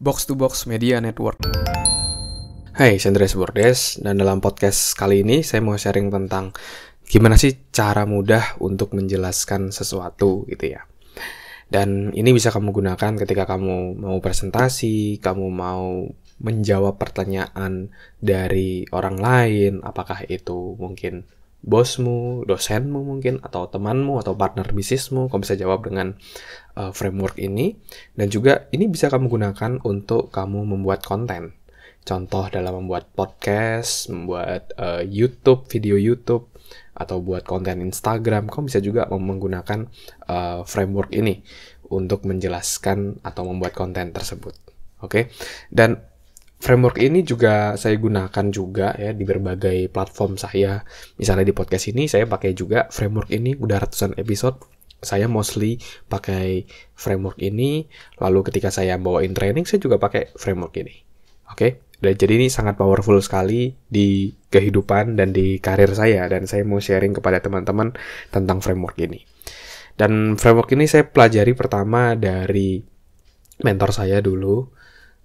Box to Box Media Network. Hai, saya Andreas Bordes, dan dalam podcast kali ini saya mau sharing tentang gimana sih cara mudah untuk menjelaskan sesuatu gitu ya. Dan ini bisa kamu gunakan ketika kamu mau presentasi, kamu mau menjawab pertanyaan dari orang lain, apakah itu mungkin bosmu, dosenmu mungkin, atau temanmu, atau partner bisnismu. Kamu bisa jawab dengan framework ini. Dan juga ini bisa kamu gunakan untuk kamu membuat konten. Contoh dalam membuat podcast, membuat YouTube, video YouTube, atau buat konten Instagram. Kamu bisa juga menggunakan framework ini untuk menjelaskan atau membuat konten tersebut. Oke? Dan framework ini juga saya gunakan juga ya di berbagai platform saya. Misalnya di podcast ini saya pakai juga framework ini, udah ratusan episode. Saya mostly pakai framework ini. Lalu ketika saya bawain training, saya juga pakai framework ini. Oke? Dan jadi ini sangat powerful sekali di kehidupan dan di karir saya. Dan saya mau sharing kepada teman-teman tentang framework ini. Dan framework ini saya pelajari pertama dari mentor saya dulu.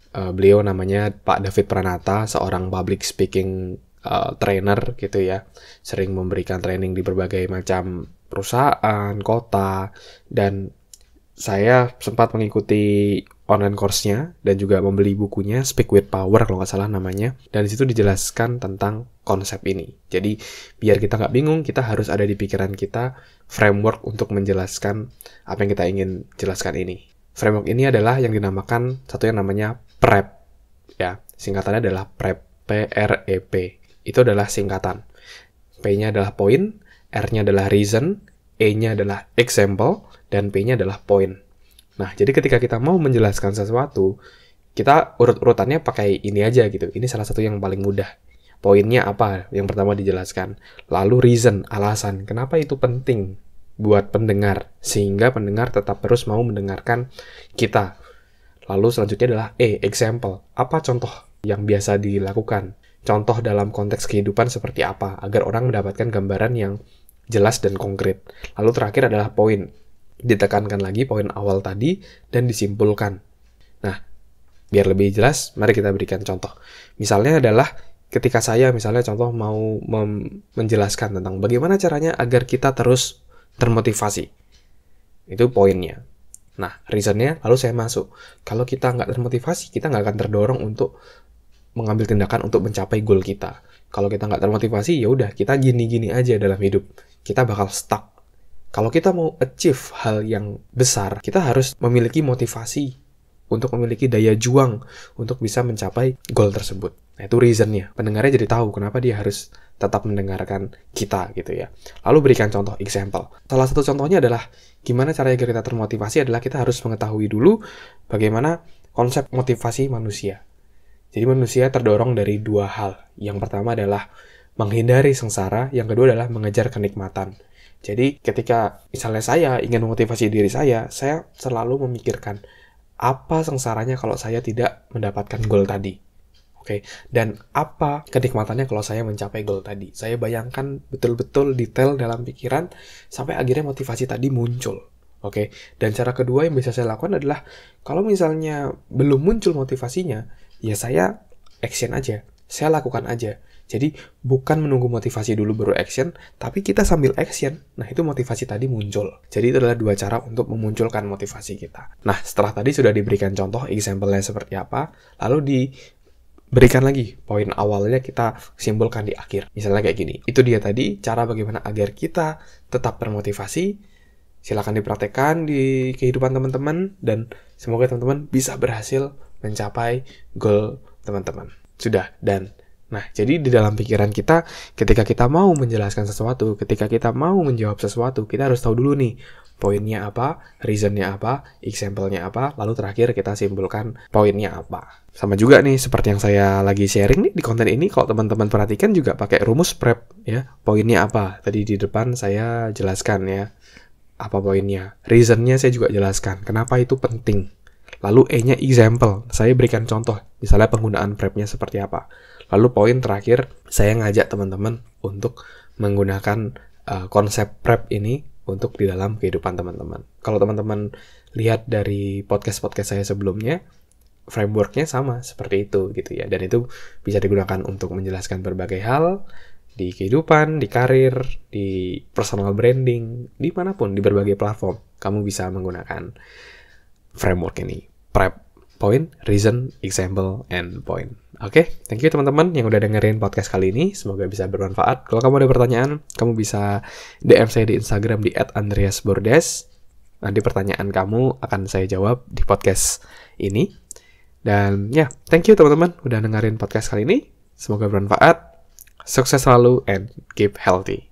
Beliau namanya Pak David Pranata, seorang public speaking trainer gitu ya. Sering memberikan training di berbagai macam perusahaan, kota, dan saya sempat mengikuti online course-nya dan juga membeli bukunya Speak with Power kalau nggak salah namanya. Dan di situ dijelaskan tentang konsep ini. Jadi biar kita nggak bingung, kita harus ada di pikiran kita framework untuk menjelaskan apa yang kita ingin jelaskan ini. Framework ini adalah yang dinamakan satu yang namanya PREP. Ya, singkatannya adalah PREP, P-R-E-P. Itu adalah singkatan. P-nya adalah point, R-nya adalah reason, E-nya adalah example, dan P-nya adalah point. Nah, jadi ketika kita mau menjelaskan sesuatu, kita urut-urutannya pakai ini aja gitu. Ini salah satu yang paling mudah. Poinnya apa? Yang pertama dijelaskan. Lalu reason, alasan. Kenapa itu penting buat pendengar, sehingga pendengar tetap terus mau mendengarkan kita. Lalu selanjutnya adalah example. Apa contoh yang biasa dilakukan? Contoh dalam konteks kehidupan seperti apa, agar orang mendapatkan gambaran yang jelas dan konkret. Lalu terakhir adalah point. Ditekankan lagi poin awal tadi dan disimpulkan. Nah, biar lebih jelas, mari kita berikan contoh. Misalnya adalah ketika saya misalnya contoh mau menjelaskan tentang bagaimana caranya agar kita terus termotivasi. Itu poinnya. Nah, reasonnya lalu saya masuk. Kalau kita nggak termotivasi, kita nggak akan terdorong untuk mengambil tindakan untuk mencapai goal kita. Kalau kita nggak termotivasi, ya udah kita gini-gini aja dalam hidup. Kita bakal stuck. Kalau kita mau achieve hal yang besar, kita harus memiliki motivasi untuk memiliki daya juang untuk bisa mencapai goal tersebut. Nah, itu reasonnya. Pendengarnya jadi tahu kenapa dia harus tetap mendengarkan kita gitu ya. Lalu berikan contoh example. Salah satu contohnya adalah gimana cara agar kita termotivasi adalah kita harus mengetahui dulu bagaimana konsep motivasi manusia. Jadi manusia terdorong dari dua hal. Yang pertama adalah menghindari sengsara, yang kedua adalah mengejar kenikmatan. Jadi ketika misalnya saya ingin memotivasi diri saya selalu memikirkan apa sengsaranya kalau saya tidak mendapatkan goal tadi. Oke, dan apa kenikmatannya kalau saya mencapai goal tadi. Saya bayangkan betul-betul detail dalam pikiran sampai akhirnya motivasi tadi muncul. Oke, dan cara kedua yang bisa saya lakukan adalah kalau misalnya belum muncul motivasinya, ya saya action aja. Saya lakukan aja. Jadi bukan menunggu motivasi dulu baru action, tapi kita sambil action. Nah, itu motivasi tadi muncul. Jadi itu adalah dua cara untuk memunculkan motivasi kita. Nah, setelah tadi sudah diberikan contoh example-nya seperti apa, lalu diberikan lagi poin awalnya kita simpulkan di akhir. Misalnya kayak gini. Itu dia tadi cara bagaimana agar kita tetap termotivasi. Silakan dipraktekkan di kehidupan teman-teman dan semoga teman-teman bisa berhasil mencapai goal teman-teman. Sudah, dan nah, jadi di dalam pikiran kita, ketika kita mau menjelaskan sesuatu, ketika kita mau menjawab sesuatu, kita harus tahu dulu nih, poinnya apa, reasonnya apa, example-nya apa, lalu terakhir kita simpulkan poinnya apa. Sama juga nih, seperti yang saya lagi sharing nih di konten ini, kalau teman-teman perhatikan juga pakai rumus PREP, ya. Poinnya apa? Tadi di depan saya jelaskan ya, apa poinnya. Reasonnya saya juga jelaskan, kenapa itu penting. Lalu E-nya example, saya berikan contoh, misalnya penggunaan PREP-nya seperti apa. Lalu poin terakhir, saya ngajak teman-teman untuk menggunakan konsep PREP ini untuk di dalam kehidupan teman-teman. Kalau teman-teman lihat dari podcast-podcast saya sebelumnya, frameworknya sama seperti itu gitu ya. Dan itu bisa digunakan untuk menjelaskan berbagai hal di kehidupan, di karir, di personal branding, dimanapun, di berbagai platform. Kamu bisa menggunakan framework ini. Prep, point, reason, example, and point. Oke, thank you teman-teman yang udah dengerin podcast kali ini. Semoga bisa bermanfaat. Kalau kamu ada pertanyaan, kamu bisa DM saya di Instagram di @andreasbordes. Nanti pertanyaan kamu akan saya jawab di podcast ini. Dan ya, thank you teman-teman udah dengerin podcast kali ini. Semoga bermanfaat. Sukses selalu and keep healthy.